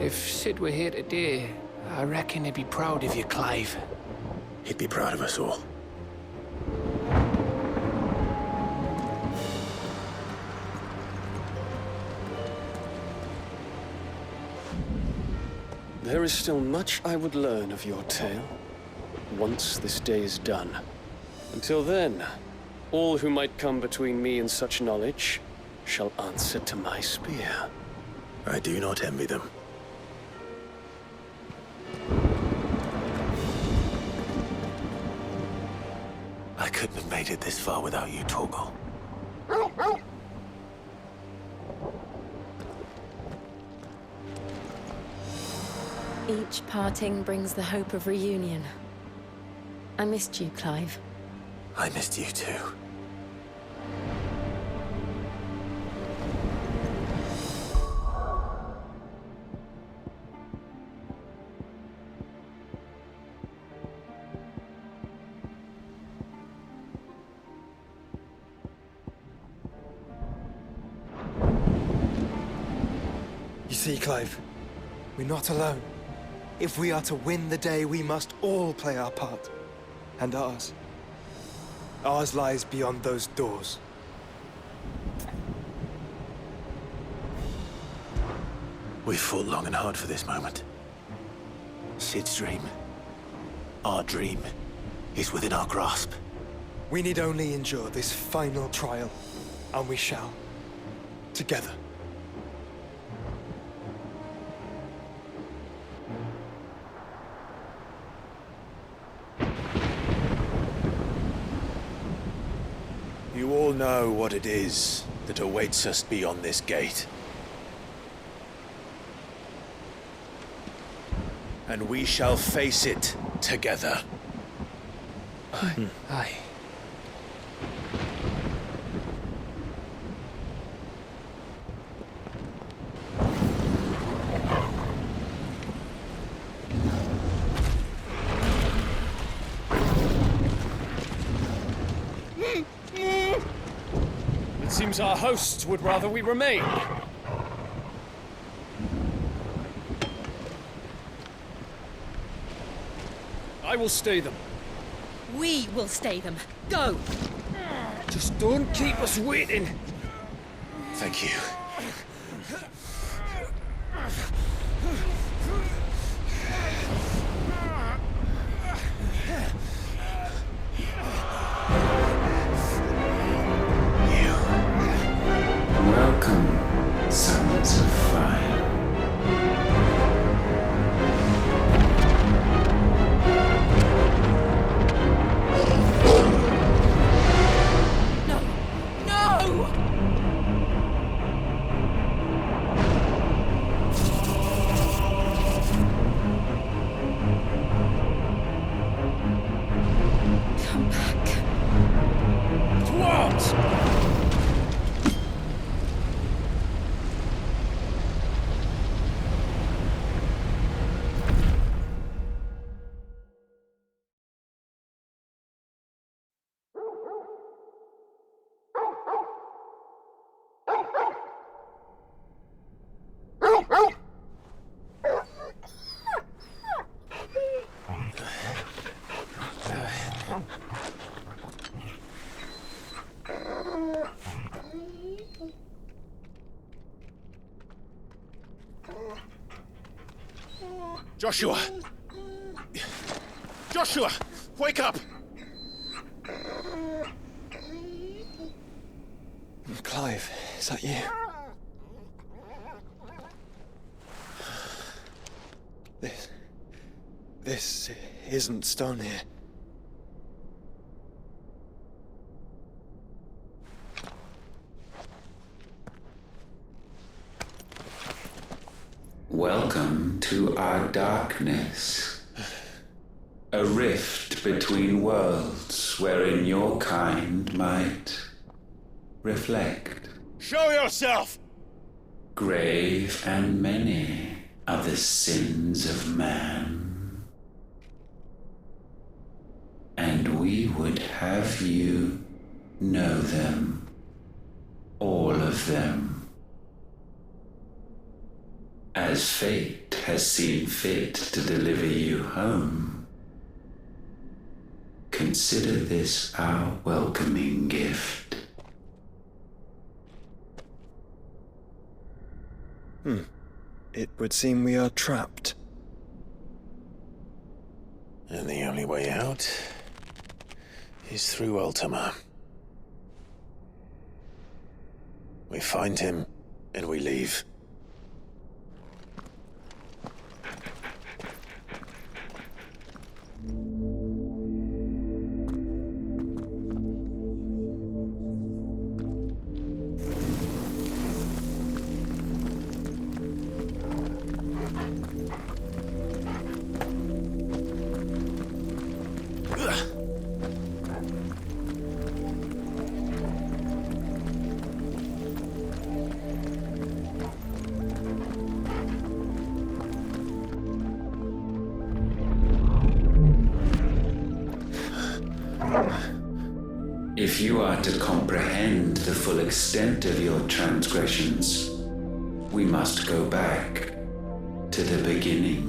If Sid were here today, I reckon he'd be proud of you, Clive. He'd be proud of us all. There is still much I would learn of your tale, once this day is done. Until then, all who might come between me and such knowledge shall answer to my spear. I do not envy them. I couldn't have made it this far without you, Torgal. Each parting brings the hope of reunion. I missed you, Clive. I missed you too. You see, Clive, we're not alone. If we are to win the day, we must all play our part. And ours. Ours lies beyond those doors. We fought long and hard for this moment. Sid's dream, our dream, is within our grasp. We need only endure this final trial, and we shall. Together. You all know what it is that awaits us beyond this gate. And we shall face it together. Aye. It seems our hosts would rather we remain. I will stay them. We will stay them. Go! Just don't keep us waiting. Thank you. Welcome, sons of fire. No! No! Come back. What? Joshua! Joshua! Wake up! Clive, is that you? This isn't stone here. Welcome to our darkness. A rift between worlds wherein your kind might reflect. Show yourself! Grave and many are the sins of man. And we would have you know them, all of them. As fate has seen fit to deliver you home. Consider this our welcoming gift. It would seem we are trapped. And the only way out is through Ultima. We find him, and we leave. If you are to comprehend the full extent of your transgressions, we must go back to the beginning.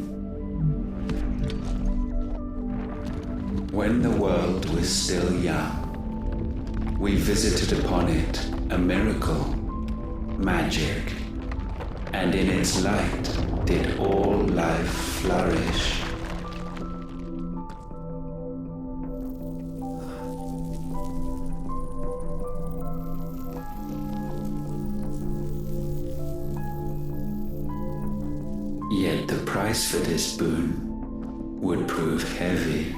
When the world was still young, we visited upon it a miracle, magic, and in its light did all life flourish. Yet the price for this boon would prove heavy.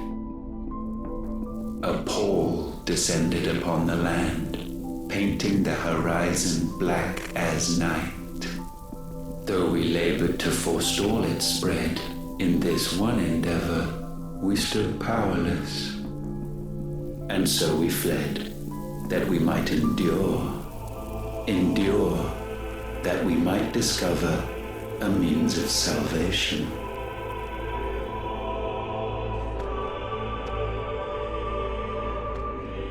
A pall descended upon the land, painting the horizon black as night. Though we labored to forestall its spread, in this one endeavor we stood powerless. And so we fled, that we might endure, that we might discover a means of salvation.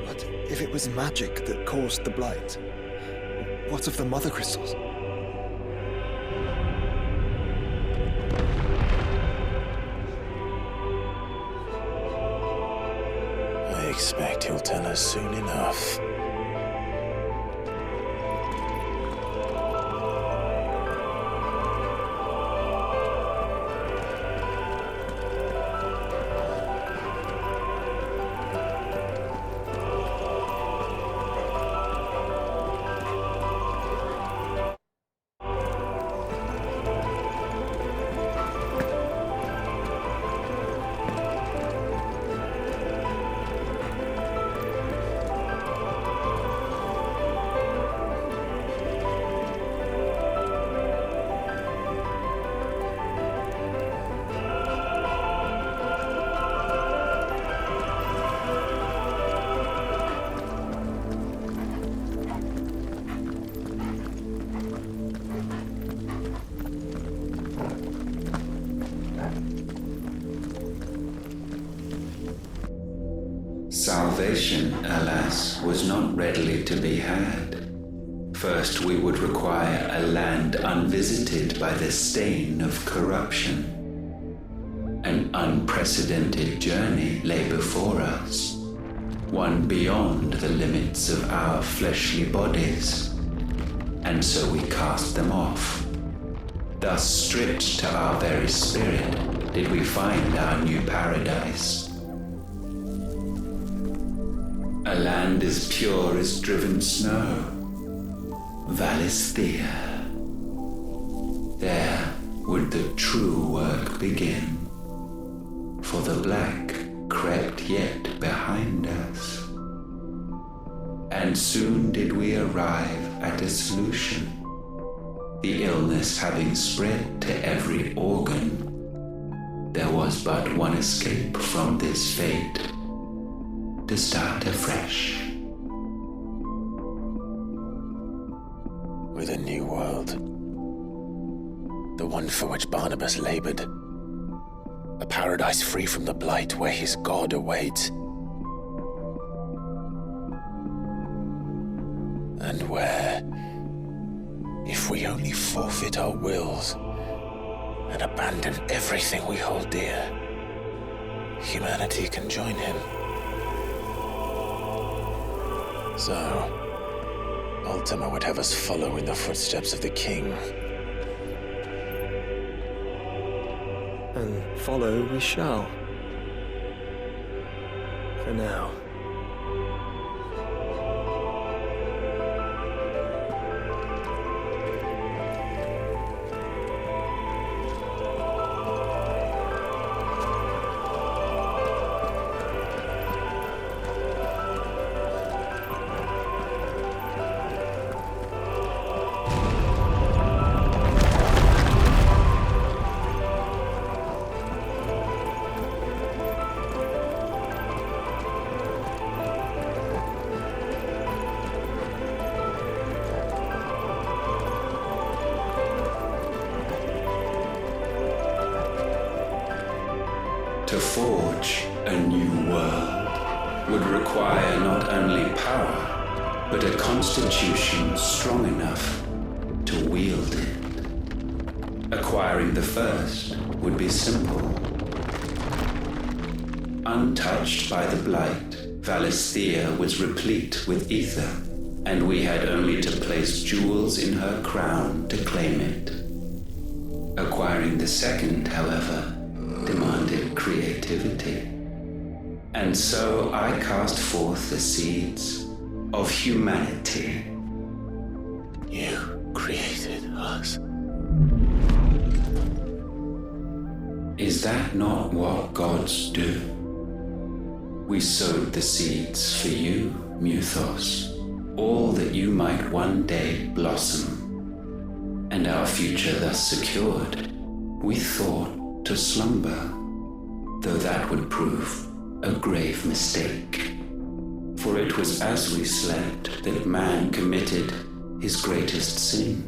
But if it was magic that caused the blight, what of the mother crystals? I expect he'll tell us soon enough. Salvation, alas, was not readily to be had. First, we would require a land unvisited by the stain of corruption. An unprecedented journey lay before us, one beyond the limits of our fleshly bodies. And so we cast them off. Thus, stripped to our very spirit, did we find our new paradise. A land as pure as driven snow, Valisthea. There would the true work begin, for the black crept yet behind us. And soon did we arrive at a solution, the illness having spread to every organ. There was but one escape from this fate, to start afresh. With a new world. The one for which Barnabas labored. A paradise free from the blight where his God awaits. And where, if we only forfeit our wills and abandon everything we hold dear, humanity can join him. So, Ultima would have us follow in the footsteps of the king. And follow we shall. For now. To forge a new world would require not only power, but a constitution strong enough to wield it. Acquiring the first would be simple. Untouched by the blight, Valisthea was replete with ether, and we had only to place jewels in her crown to claim it. Acquiring the second, however, demanded creativity. And so I cast forth the seeds of humanity. You created us. Is that not what gods do? We sowed the seeds for you, Muthos, all that you might one day blossom. And our future thus secured, we thought to slumber, though that would prove a grave mistake. For it was as we slept that man committed his greatest sin.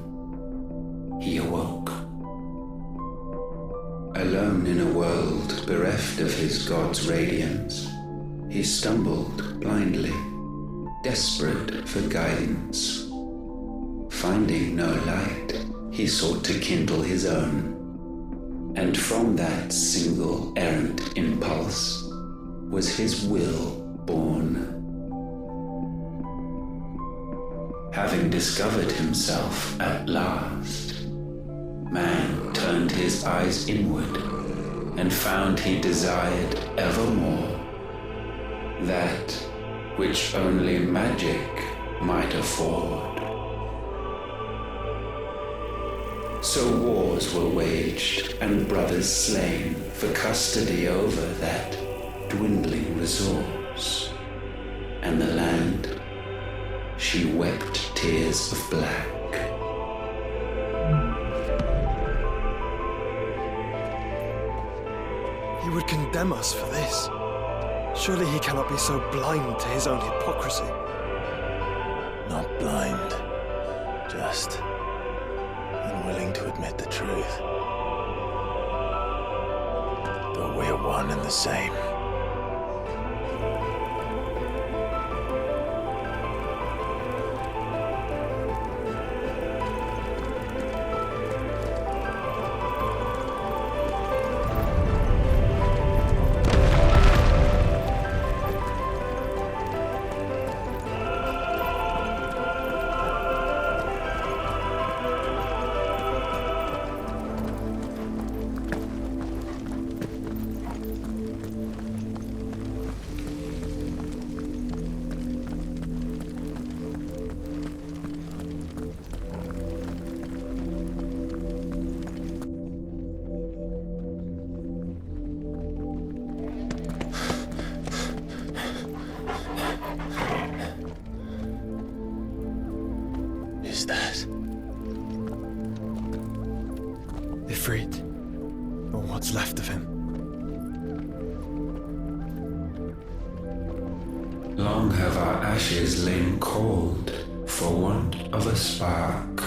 He awoke. Alone in a world bereft of his god's radiance, he stumbled blindly, desperate for guidance. Finding no light, he sought to kindle his own. And from that single errant impulse was his will born. Having discovered himself at last, man turned his eyes inward and found he desired evermore that which only magic might afford. So wars were waged and brothers slain for custody over that dwindling resource. And the land, she wept tears of black. He would condemn us for this. Surely he cannot be so blind to his own hypocrisy. Not blind, just unwilling to admit the truth. Though we're one and the same. Is that Ifrit, or what's left of him. Long have our ashes lain cold for want of a spark.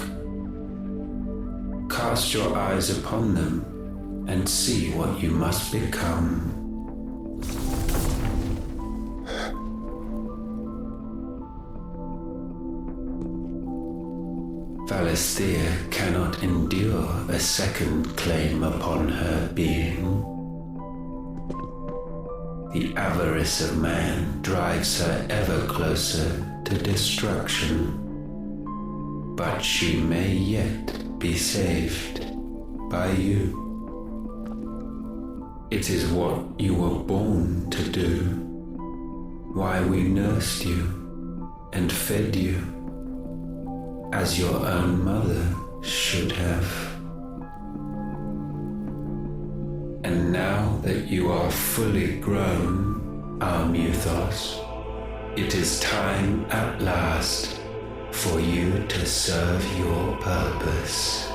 Cast your eyes upon them and see what you must become. Celestia cannot endure a second claim upon her being. The avarice of man drives her ever closer to destruction. But she may yet be saved by you. It is what you were born to do, why we nursed you and fed you, as your own mother should have. And now that you are fully grown, our Muthos, it is time at last for you to serve your purpose.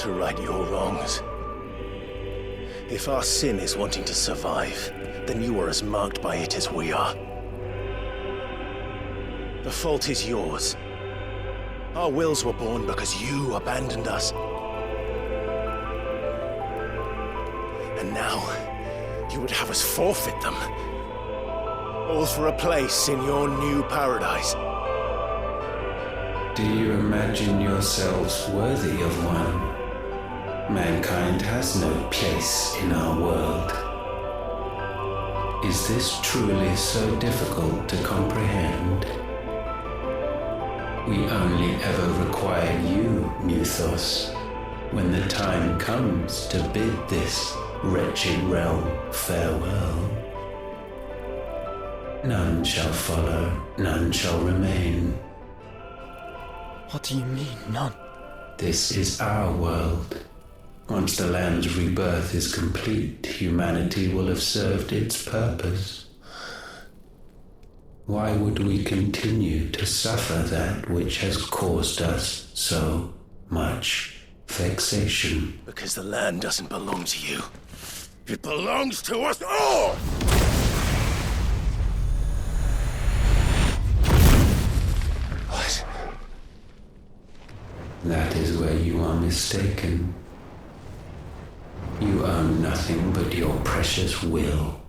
To right your wrongs. If our sin is wanting to survive, then you are as marked by it as we are. The fault is yours. Our wills were born because you abandoned us. And now, you would have us forfeit them. All for a place in your new paradise. Do you imagine yourselves worthy of one? Mankind has no place in our world. Is this truly so difficult to comprehend? We only ever require you, Muthos, when the time comes to bid this wretched realm farewell. None shall follow, none shall remain. What do you mean, none? This is our world. Once the land's rebirth is complete, humanity will have served its purpose. Why would we continue to suffer that which has caused us so much vexation? Because the land doesn't belong to you. It belongs to us all! What? That is where you are mistaken. You own nothing but your precious will.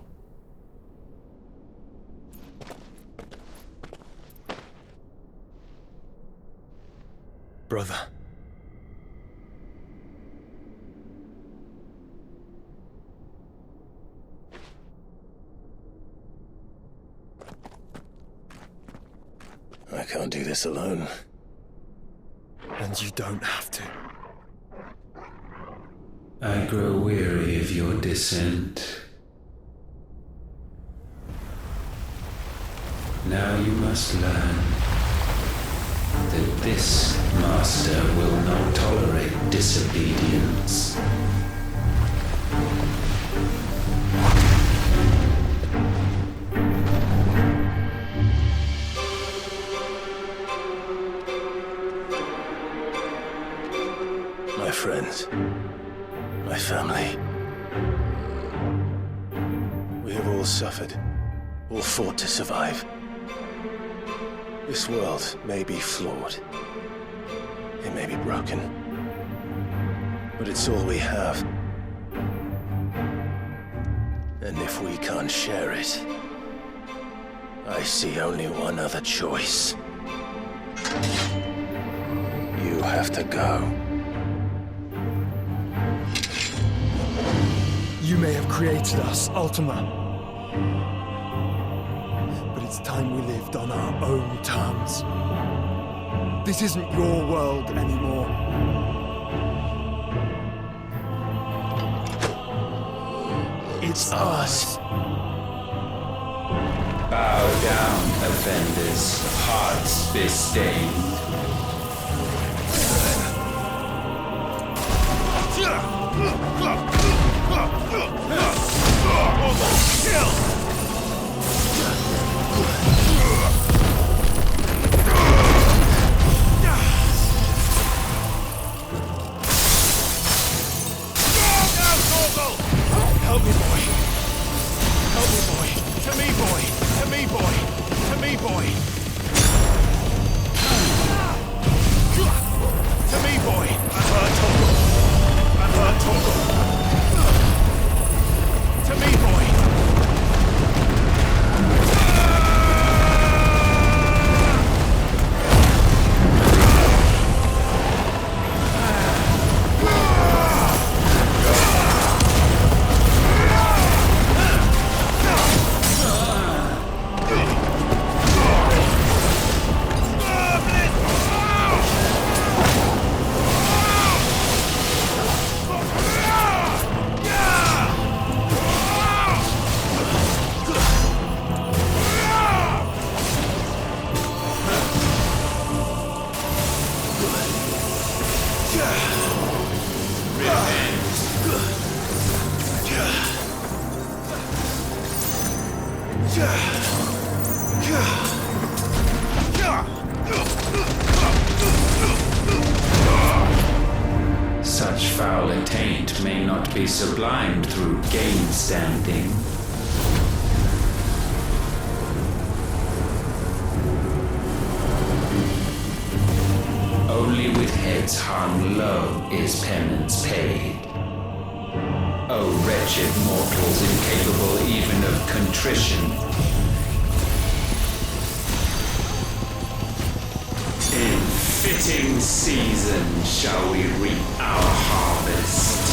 Brother. I can't do this alone. And you don't have to. I grow weary of your dissent. Now you must learn that this master will not tolerate disobedience. My friends, my family. We have all suffered, all fought to survive. This world may be flawed. It may be broken. But it's all we have. And if we can't share it, I see only one other choice. You have to go. You may have created us, Ultima. But it's time we lived on our own terms. This isn't your world anymore. It's ours. Bow down, offenders, hearts disdained. Help me, boy. Help me, boy. To me, boy. To me, boy. To me, boy. To me, boy. I've heard Torgal. I've heard Torgal. To me, boy. Such foul attaint may not be sublimed through gainstanding. Only with heads hung low is penance paid. O wretched mortals incapable even of contrition. In fitting season shall we reap our harvest.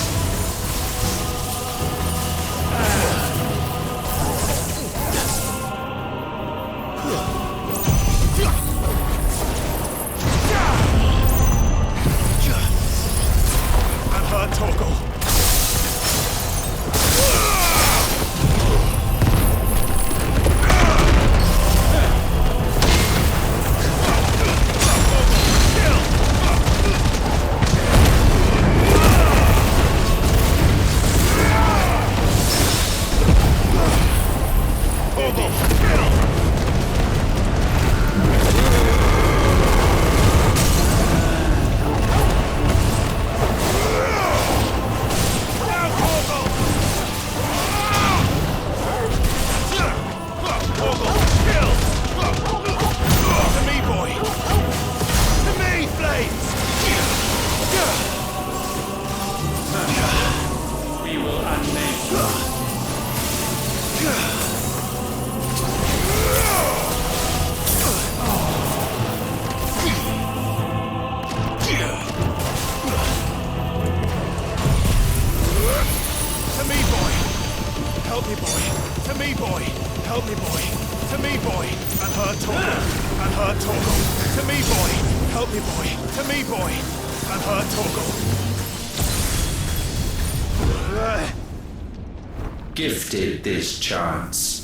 Gifted this chance,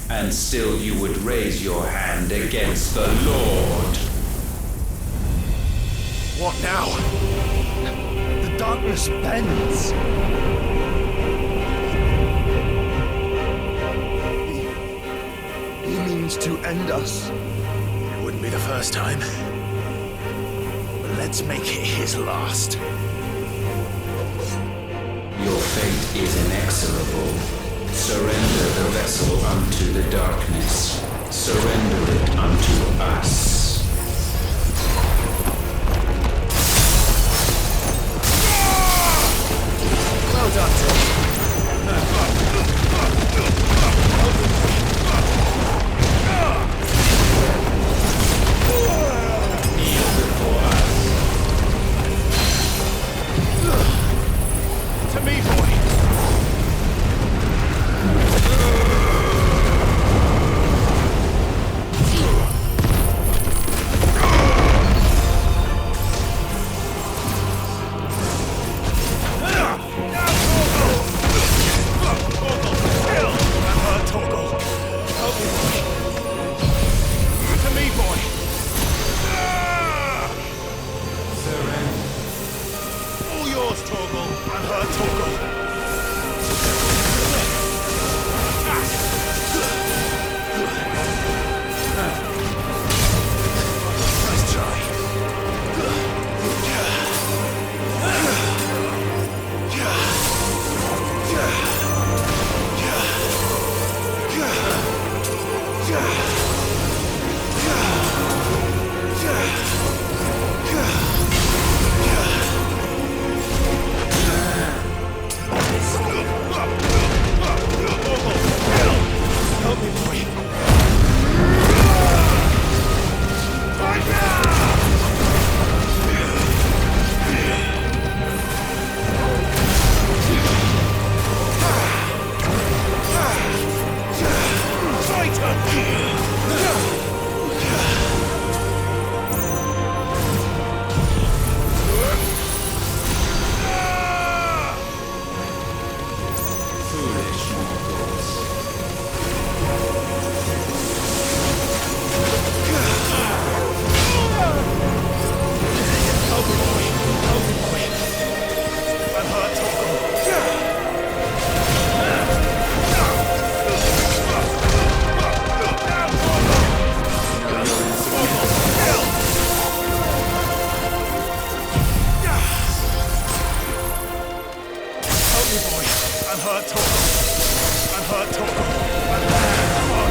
and still you would raise your hand against the Lord. What now? The darkness bends. He means to end us. It wouldn't be the first time. But let's make it his last. Your fate is inexorable. Surrender the vessel unto the darkness. Surrender it unto us. Well done, Tom. Kneel before us. To me, boy. hurt Torgal. I've hurt Torgal. My man, come on.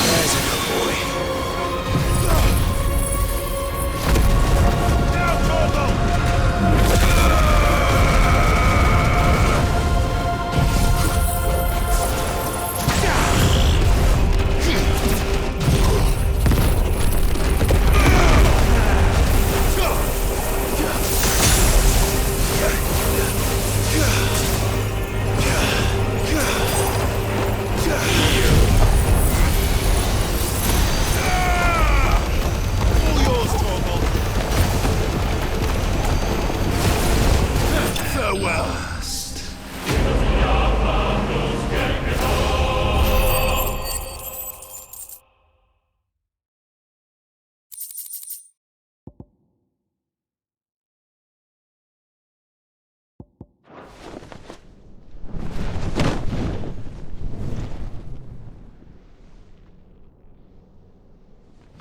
There's a good boy. Now, Torgal!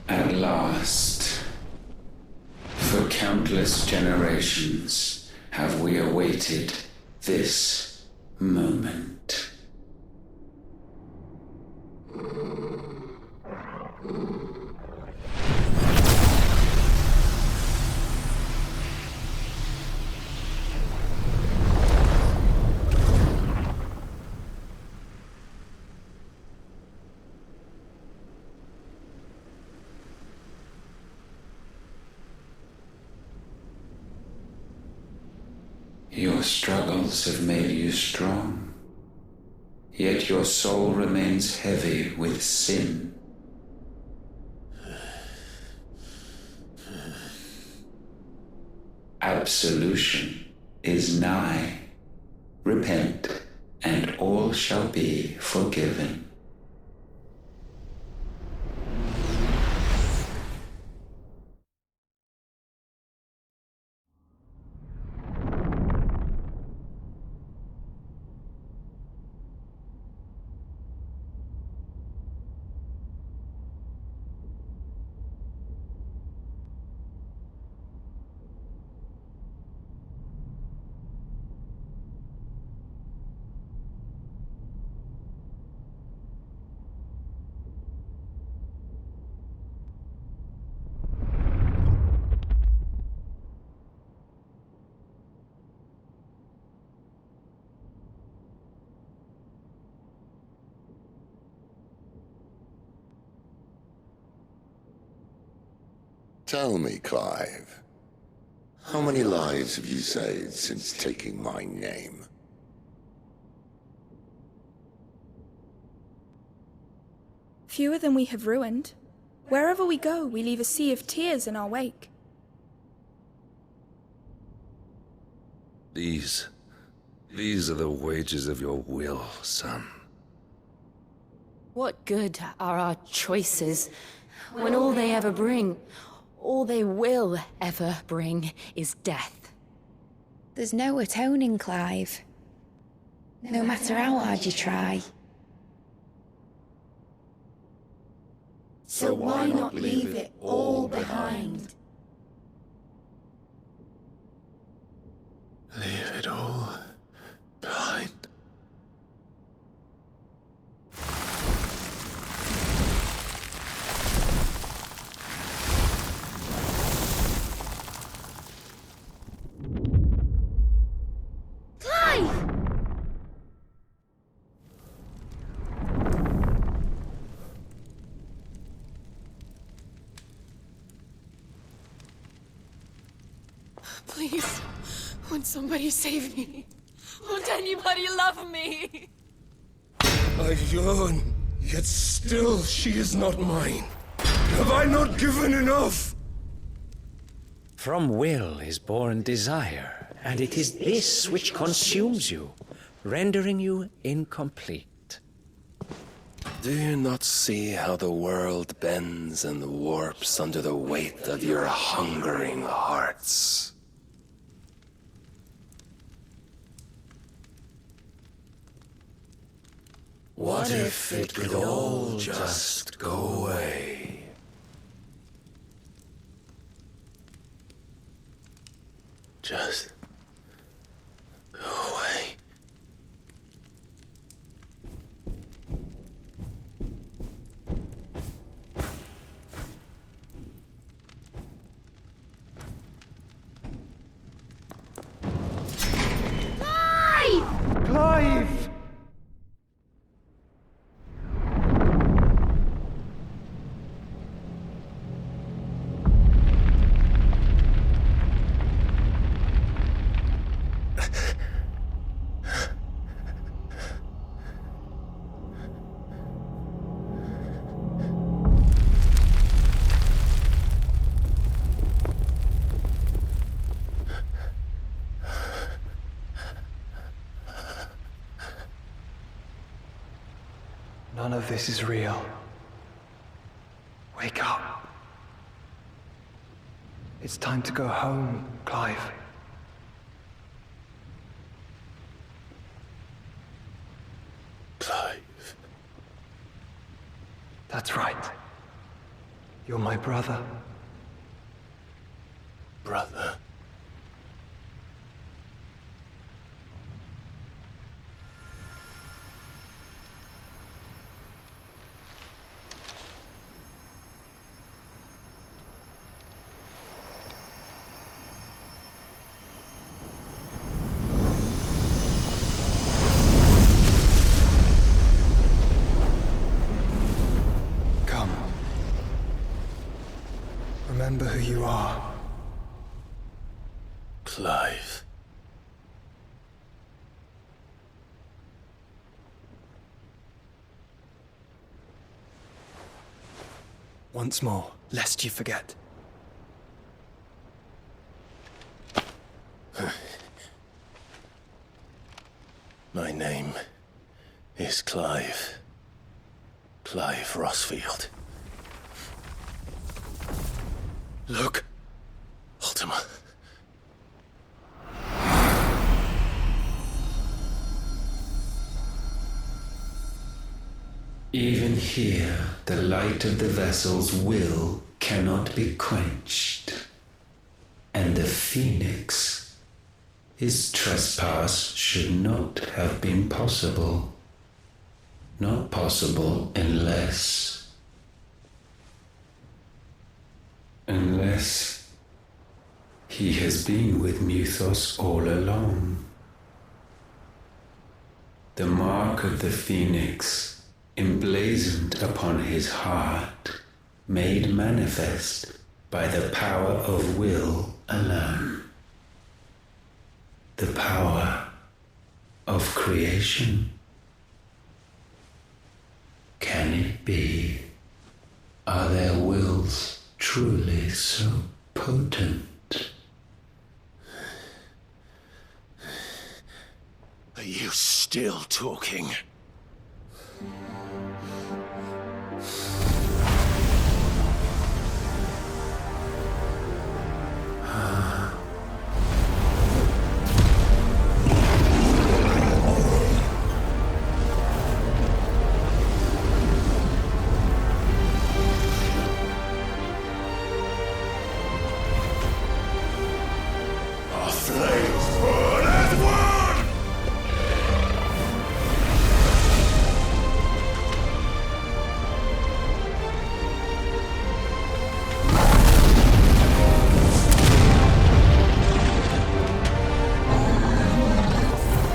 At last, for countless generations, have we awaited this moment. Your struggles have made you strong, yet your soul remains heavy with sin. Absolution is nigh. Repent, and all shall be forgiven. Tell me, Clive, how many lives have you saved since taking my name? Fewer than we have ruined. Wherever we go, we leave a sea of tears in our wake. These are the wages of your will, son. What good are our choices when all they ever bring, all they will ever bring, is death? There's no atoning, Clive. No matter how hard you try. So why not leave it all behind? Leave it all behind. Please, won't somebody save me? Won't anybody love me? I yearn, yet still she is not mine. Have I not given enough? From will is born desire, and it is this which consumes you, rendering you incomplete. Do you not see how the world bends and warps under the weight of your hungering hearts? What if it could all just go away? Just go away. None of this is real. Wake up. It's time to go home, Clive. Clive. That's right. You're my brother. Brother. Come. Remember who you are. Clive. Once more, lest you forget. My name is Clive. Clive Rossfield. Look, Ultima. Even here, the light of the vessel's will cannot be quenched. And the Phoenix, his trespass should not have been possible. Not possible unless he has been with Muthos all along. The mark of the Phoenix, emblazoned upon his heart, made manifest by the power of will alone. The power of creation. Can it be? Are their wills truly so potent? Are you still talking? Our flames burn as one!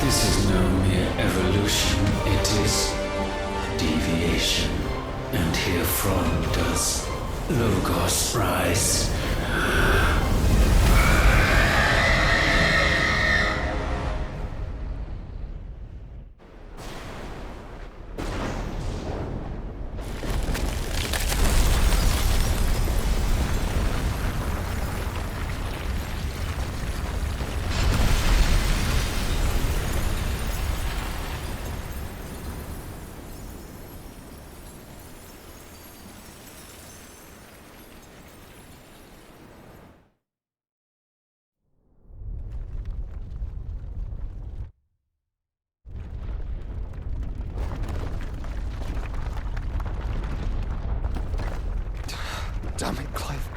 This is no mere evolution, it is deviation. And herefrom does Logos rise. Damn it, Clive.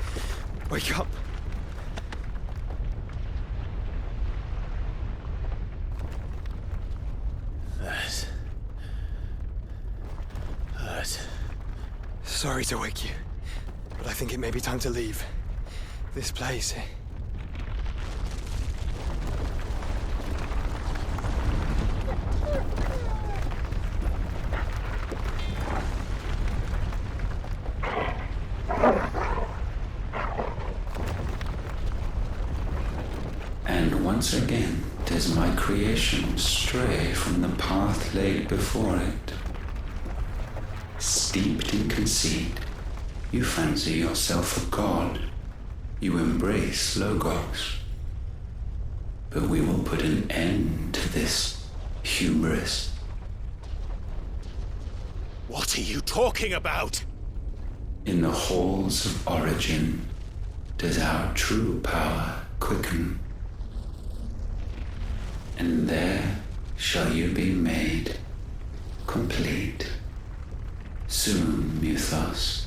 Wake up. That hurt. Sorry to wake you, but I think it may be time to leave. This place. And once again does my creation stray from the path laid before it. Steeped in conceit, you fancy yourself a god. You embrace Logos. But we will put an end to this hubris. What are you talking about? In the halls of origin does our true power quicken. And there shall you be made complete. Soon, Mythos,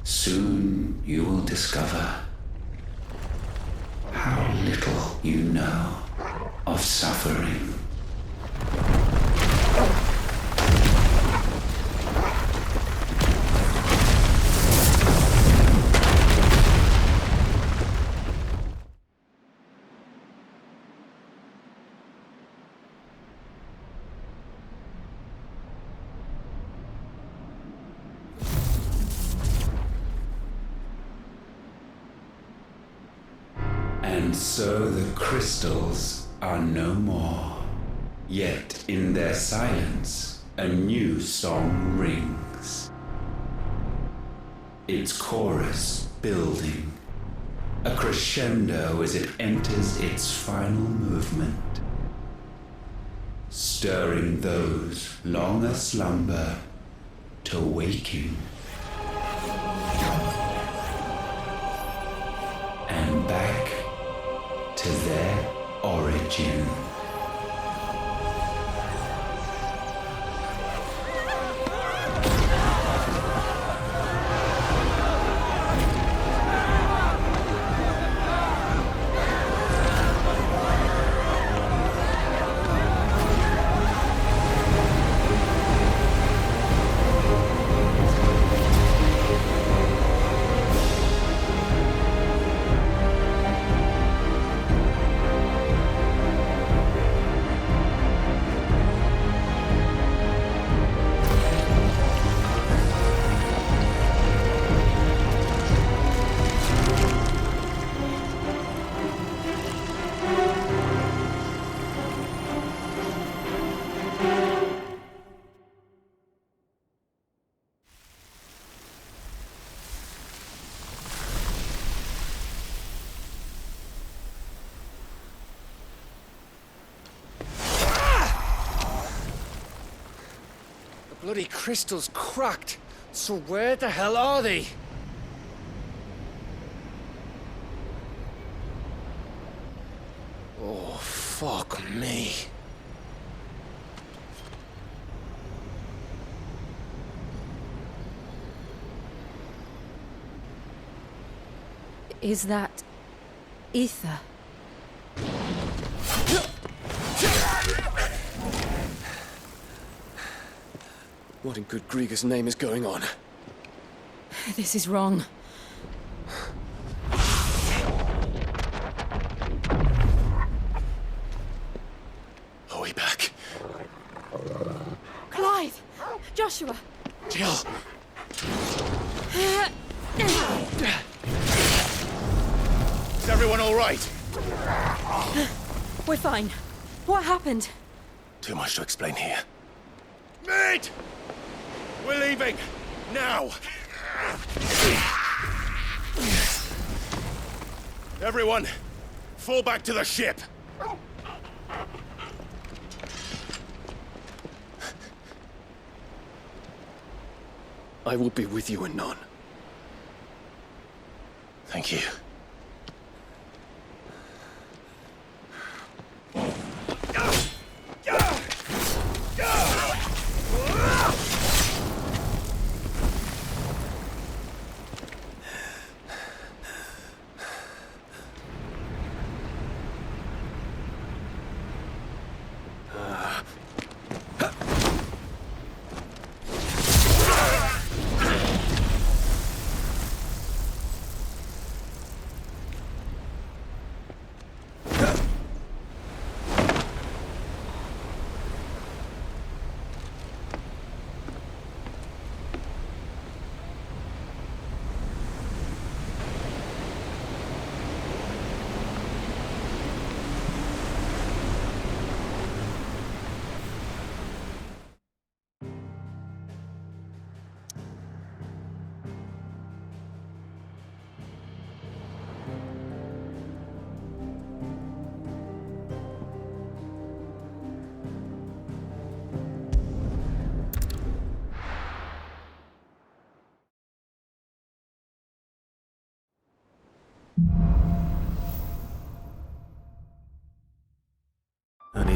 soon you will discover how little you know of suffering. And so the crystals are no more. Yet in their silence, a new song rings. Its chorus building, a crescendo as it enters its final movement, stirring those long aslumber to waking. And back to their origin. Bloody crystal's cracked. So where the hell are they? Oh, fuck me. Is that ether? What in good Grieger's name is going on? This is wrong. Are we back? Clive! Joshua! Jill! Is everyone all right? We're fine. What happened? Too much to explain here. Mate! We're leaving! Now! Everyone, fall back to the ship! I will be with you anon. Thank you.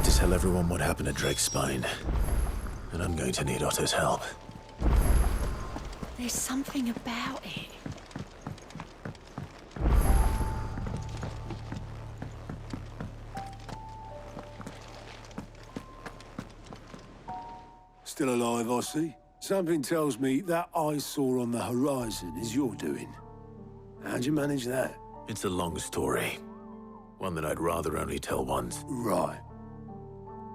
need to tell everyone what happened at Drake's Spine. And I'm going to need Otto's help. There's something about it. Still alive, I see. Something tells me that I saw on the horizon is your doing. How'd you manage that? It's a long story. One that I'd rather only tell once. Right.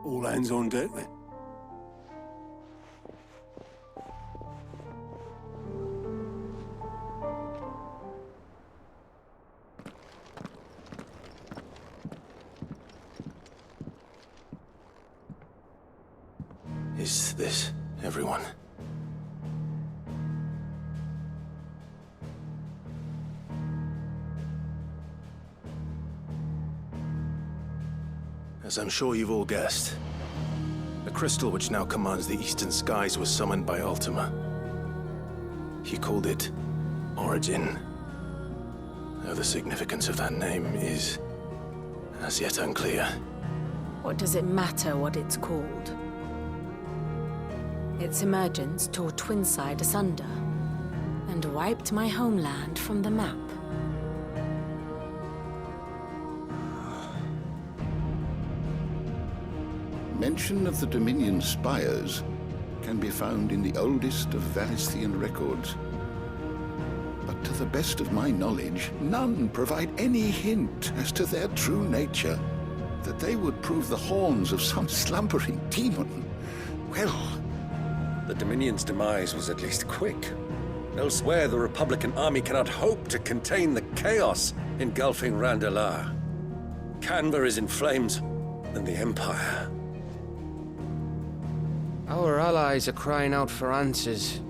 All hands on deck, then. Is this everyone? As I'm sure you've all guessed, the crystal which now commands the eastern skies was summoned by Ultima. He called it Origin. Though the significance of that name is as yet unclear. What does it matter what it's called? Its emergence tore Twinside asunder and wiped my homeland from the map. Mention of the Dominion spires can be found in the oldest of Varisthian records. But to the best of my knowledge, none provide any hint as to their true nature. That they would prove the horns of some slumbering demon. Well, the Dominion's demise was at least quick. Elsewhere, the Republican army cannot hope to contain the chaos engulfing Randalar. Canva is in flames, and the Empire. Our allies are crying out for answers.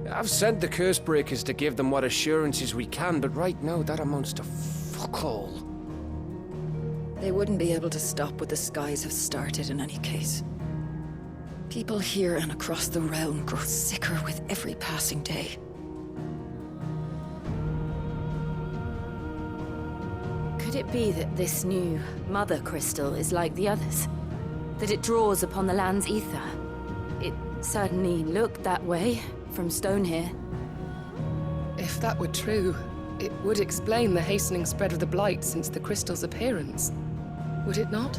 I've sent the Cursebreakers to give them what assurances we can, but right now that amounts to fuck all. They wouldn't be able to stop what the skies have started in any case. People here and across the realm grow sicker with every passing day. Could it be that this new Mother Crystal is like the others? That it draws upon the land's ether? It certainly looked that way from stone here. If that were true, it would explain the hastening spread of the Blight since the crystal's appearance. Would it not?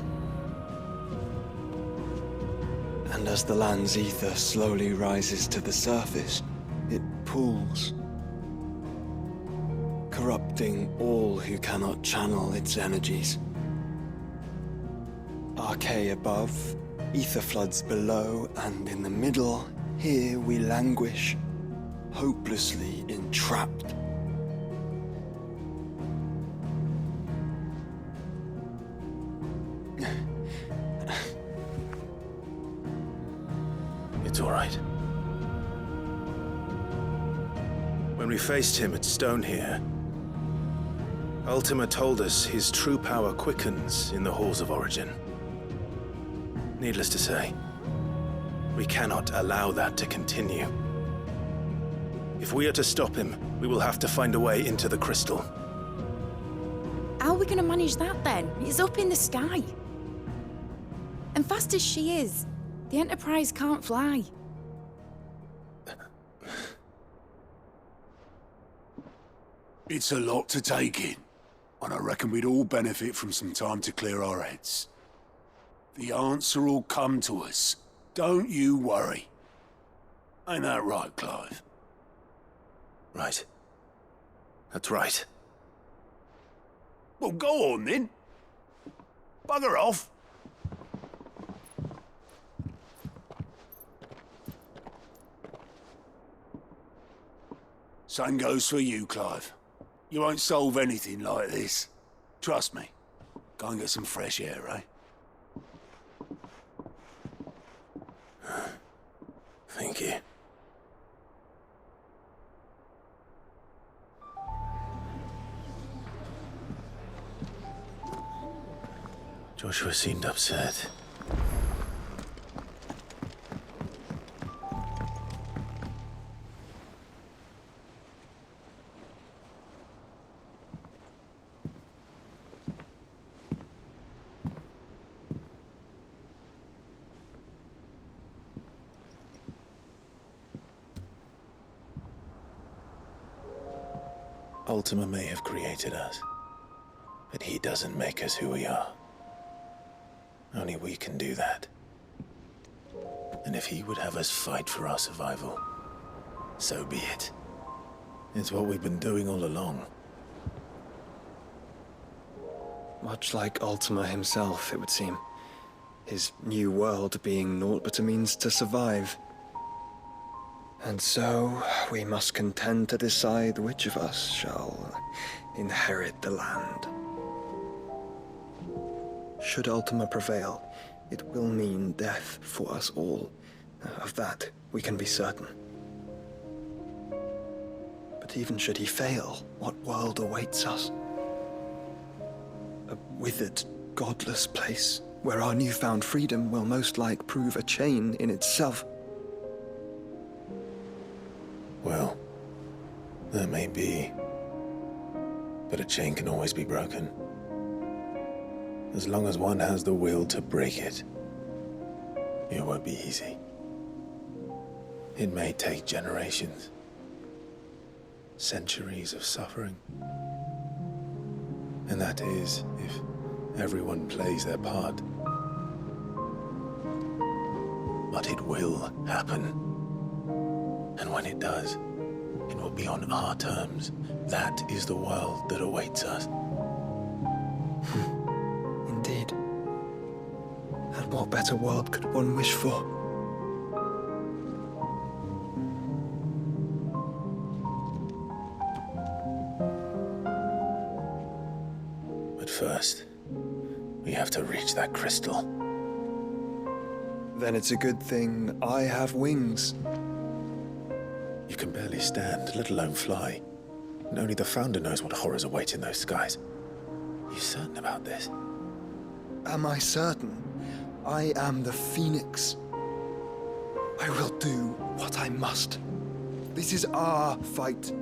And as the land's ether slowly rises to the surface, it pools, corrupting all who cannot channel its energies. Archay above, ether floods below, and in the middle, here we languish, hopelessly entrapped. It's all right. When we faced him at Stone here, Ultima told us his true power quickens in the halls of Origin. Needless to say, we cannot allow that to continue. If we are to stop him, we will have to find a way into the crystal. How are we gonna manage that then? It's up in the sky. And fast as she is, the Enterprise can't fly. It's a lot to take in, and I reckon we'd all benefit from some time to clear our heads. The answer will come to us. Don't you worry. Ain't that right, Clive? Right. That's right. Well, go on then. Bugger off. Same goes for you, Clive. You won't solve anything like this. Trust me. Go and get some fresh air, eh? Thank you. Joshua seemed upset. Ultima may have created us, but he doesn't make us who we are. Only we can do that. And if he would have us fight for our survival, so be it. It's what we've been doing all along. Much like Ultima himself, it would seem. His new world being naught but a means to survive. And so, we must contend to decide which of us shall inherit the land. Should Ultima prevail, it will mean death for us all. Of that, we can be certain. But even should he fail, what world awaits us? A withered, godless place, where our newfound freedom will most like prove a chain in itself. Well, that may be. But a chain can always be broken. As long as one has the will to break it. It won't be easy. It may take generations. Centuries of suffering. And that is, if everyone plays their part. But it will happen. And when it does, it will be on our terms. That is the world that awaits us. Indeed. And what better world could one wish for? But first, we have to reach that crystal. Then it's a good thing I have wings. You can barely stand, let alone fly. And only the Founder knows what horrors await in those skies. Are you certain about this? Am I certain? I am the Phoenix. I will do what I must. This is our fight.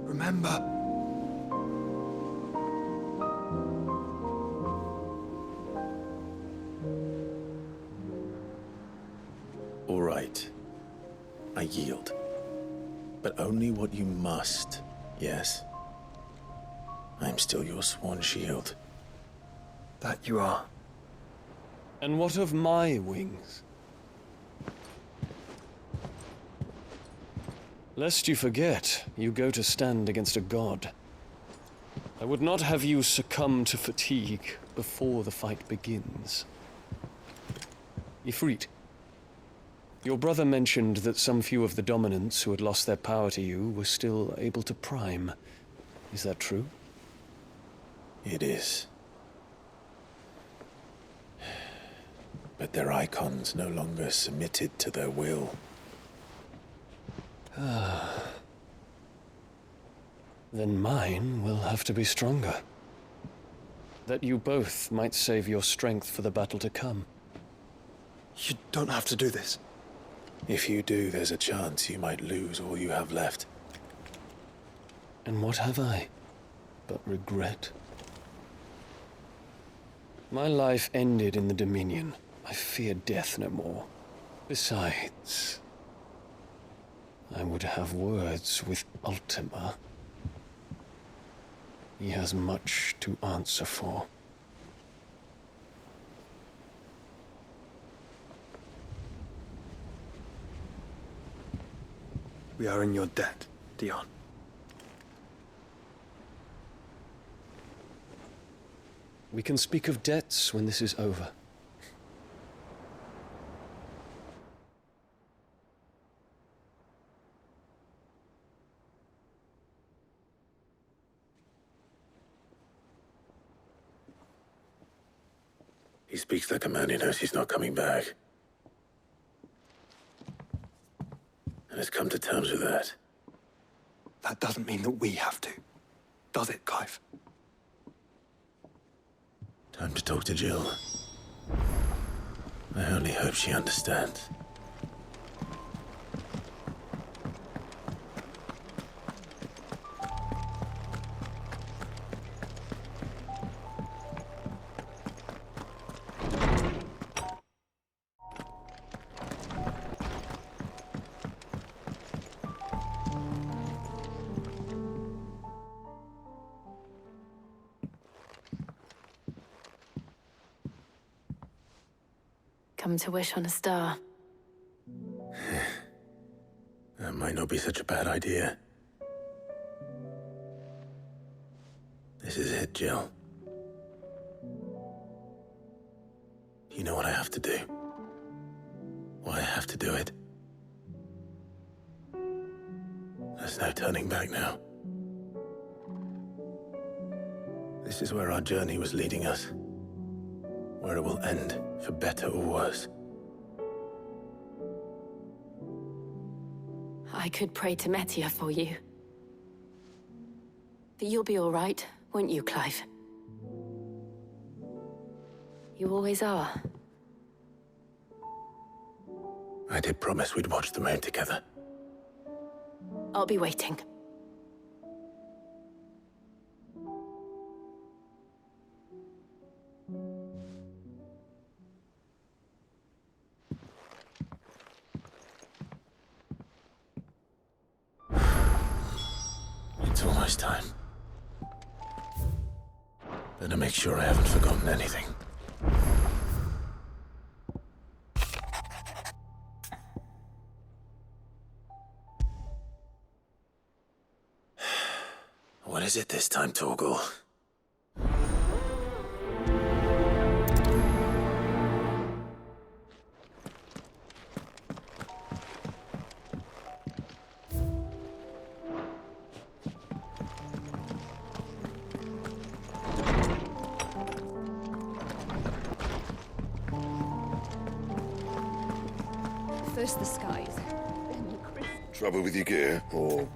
Remember? All right. I yield. But only what you must, yes? I'm still your sworn shield. That you are. And what of my wings? Lest you forget, you go to stand against a god. I would not have you succumb to fatigue before the fight begins. Ifrit, your brother mentioned that some few of the dominants who had lost their power to you were still able to prime. Is that true? It is. But their icons no longer submitted to their will. Then mine will have to be stronger. That you both might save your strength for the battle to come. You don't have to do this. If you do, there's a chance you might lose all you have left. And what have I but regret? My life ended in the Dominion. I fear death no more. Besides, I would have words with Ultima. He has much to answer for. We are in your debt, Dion. We can speak of debts when this is over. He speaks like a man who knows he's not coming back. And has come to terms with that. That doesn't mean that we have to, does it, Clive? Time to talk to Jill. I only hope she understands. Come to wish on a star. That might not be such a bad idea. This is it, Jill. You know what I have to do. Why I have to do it. There's no turning back now. This is where our journey was leading us. Where it will end, for better or worse. I could pray to Metia for you. But you'll be all right, won't you, Clive? You always are. I did promise we'd watch the moon together. I'll be waiting. It's almost time. Better make sure I haven't forgotten anything. What is it this time, Torgal? First the skies, then the crystal. Trouble with your gear, or...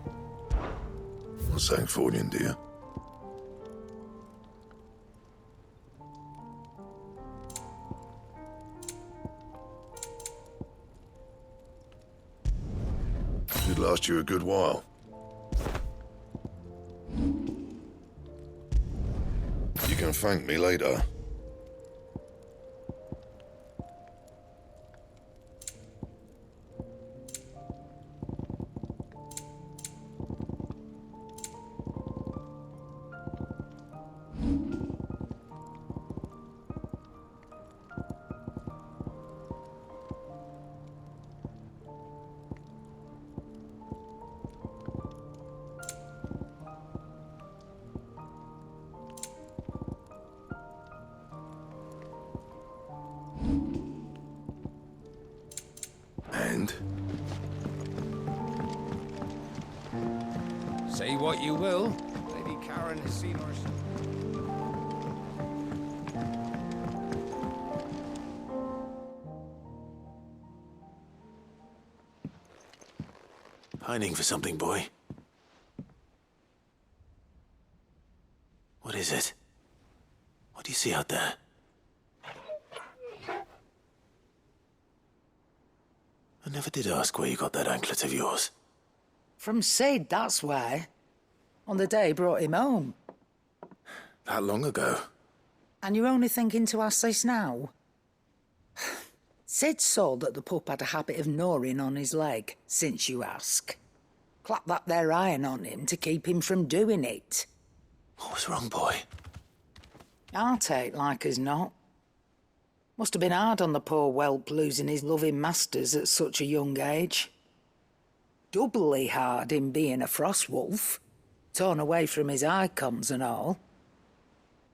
What's saying Fornian, dear? Should last you a good while. You can thank me later. And? Say what you will. Lady Karen has seen her. Pining for something, boy. What is it? What do you see out there? I never did ask where you got that anklet of yours. From Sid, that's why. On the day he brought him home. That long ago? And you're only thinking to ask this now? Sid saw that the pup had a habit of gnawing on his leg, since you ask. Clap that there iron on him to keep him from doing it. What was wrong, boy? Heartache, like as not. Must have been hard on the poor whelp losing his loving masters at such a young age. Doubly hard in being a frost wolf, torn away from his icons and all.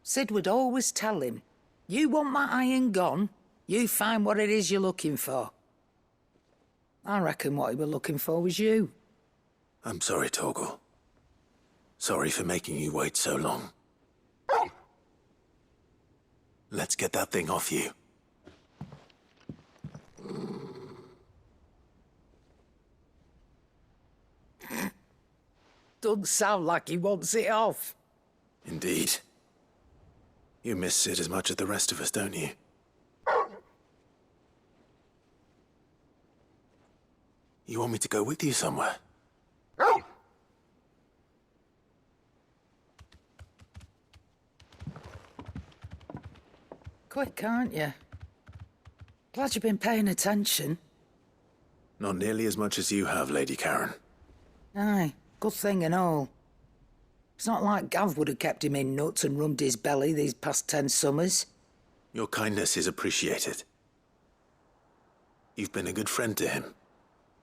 Sid would always tell him, you want that iron gone, you find what it is you're looking for. I reckon what he were looking for was you. I'm sorry, Torgal. Sorry for making you wait so long. Let's get that thing off you. Doesn't sound like he wants it off. Indeed. You miss Sid as much as the rest of us, don't you? You want me to go with you somewhere? Quick, aren't you? Glad you've been paying attention. Not nearly as much as you have, Lady Karen. Aye, good thing and all. It's not like Gav would have kept him in nuts and rubbed his belly these past 10 summers. Your kindness is appreciated. You've been a good friend to him.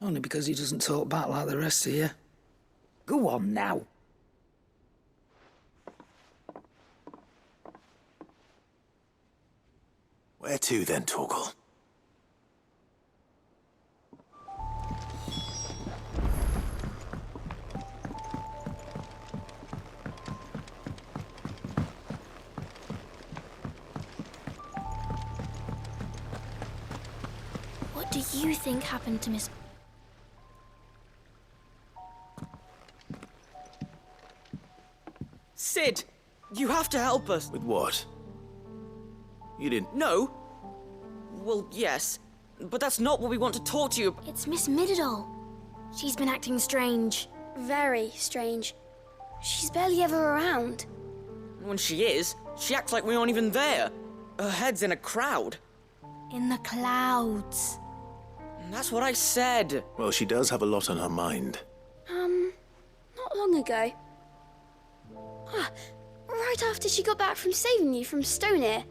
Only because he doesn't talk back like the rest of you. Go on now. Where to then, Torgal? What do you think happened to Miss... Sid! You have to help us! With what? You didn't... No! Well, yes. But that's not what we want to talk to you about. It's Miss Midadol. She's been acting strange. Very strange. She's barely ever around. When she is, she acts like we aren't even there. Her head's in a crowd. In the clouds. That's what I said. Well, she does have a lot on her mind. Not long ago. Right after she got back from saving you from Stoneir.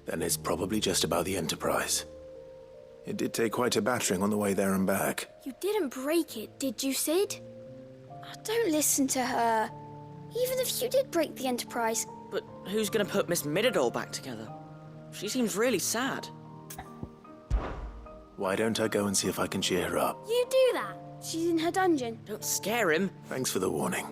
Then it's probably just about the Enterprise. It did take quite a battering on the way there and back. You didn't break it, did you, Sid? Don't listen to her. Even if you did break the Enterprise. But who's gonna put Miss Midadol back together? She seems really sad. Why don't I go and see if I can cheer her up? You do that. She's in her dungeon. Don't scare him. Thanks for the warning.